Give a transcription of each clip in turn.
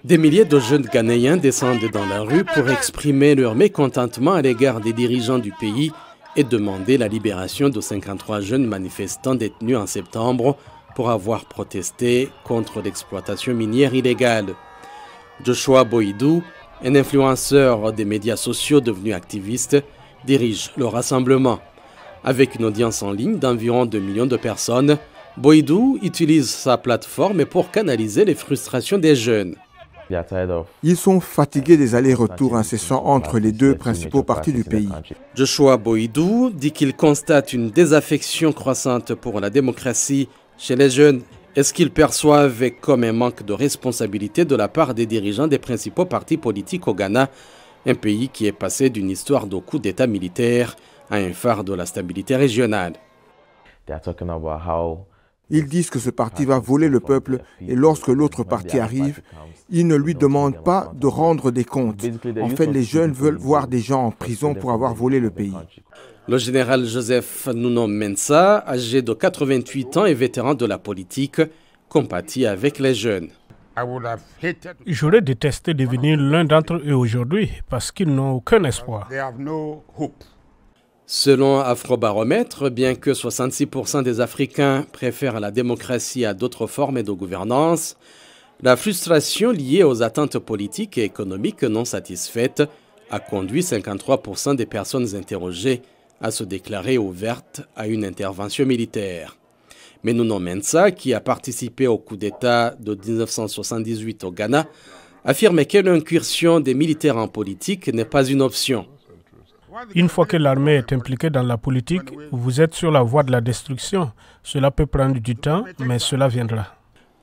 Des milliers de jeunes Ghanéens descendent dans la rue pour exprimer leur mécontentement à l'égard des dirigeants du pays et demander la libération de 53 jeunes manifestants détenus en septembre pour avoir protesté contre l'exploitation minière illégale. Joshua Boidou, un influenceur des médias sociaux devenu activiste, dirige le rassemblement. Avec une audience en ligne d'environ 2 millions de personnes, Boidou utilise sa plateforme pour canaliser les frustrations des jeunes. Ils sont fatigués des allers-retours incessants entre les deux principaux partis du pays. Joshua Boidou dit qu'il constate une désaffection croissante pour la démocratie chez les jeunes et ce qu'ils perçoivent comme un manque de responsabilité de la part des dirigeants des principaux partis politiques au Ghana, un pays qui est passé d'une histoire de coups d'État militaire à un phare de la stabilité régionale. Ils disent que ce parti va voler le peuple et lorsque l'autre parti arrive, ils ne lui demandent pas de rendre des comptes. En fait, les jeunes veulent voir des gens en prison pour avoir volé le pays. Le général Joseph Nuno Mensah, âgé de 88 ans et vétéran de la politique, compatit avec les jeunes. J'aurais détesté devenir l'un d'entre eux aujourd'hui parce qu'ils n'ont aucun espoir. Selon Afrobaromètre, bien que 66% des Africains préfèrent la démocratie à d'autres formes de gouvernance, la frustration liée aux attentes politiques et économiques non satisfaites a conduit 53% des personnes interrogées à se déclarer ouvertes à une intervention militaire. Mais Nuno Mensah, qui a participé au coup d'État de 1978 au Ghana, affirme que l'incursion des militaires en politique n'est pas une option. Une fois que l'armée est impliquée dans la politique, vous êtes sur la voie de la destruction. Cela peut prendre du temps, mais cela viendra.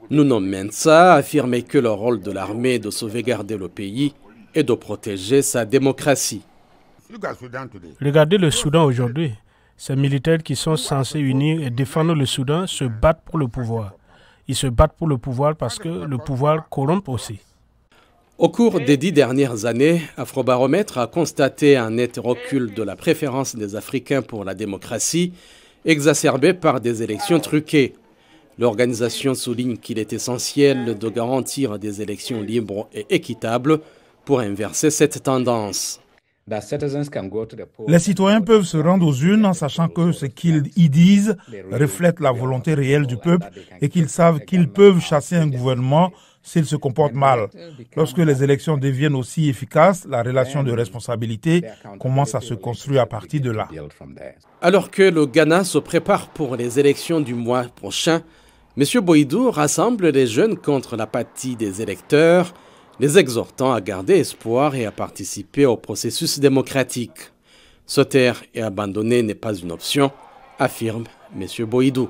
Nuno Mensah affirme que le rôle de l'armée est de sauvegarder le pays et de protéger sa démocratie. Regardez le Soudan aujourd'hui. Ces militaires qui sont censés unir et défendre le Soudan se battent pour le pouvoir. Ils se battent pour le pouvoir parce que le pouvoir corrompt aussi. Au cours des 10 dernières années, Afrobaromètre a constaté un net recul de la préférence des Africains pour la démocratie, exacerbée par des élections truquées. L'organisation souligne qu'il est essentiel de garantir des élections libres et équitables pour inverser cette tendance. Les citoyens peuvent se rendre aux urnes en sachant que ce qu'ils y disent reflète la volonté réelle du peuple et qu'ils savent qu'ils peuvent chasser un gouvernement s'il se comporte mal. Lorsque les élections deviennent aussi efficaces, la relation de responsabilité commence à se construire à partir de là. Alors que le Ghana se prépare pour les élections du mois prochain, M. Boidou rassemble les jeunes contre l'apathie des électeurs, les exhortant à garder espoir et à participer au processus démocratique. Se taire et abandonner n'est pas une option, affirme M. Boidou.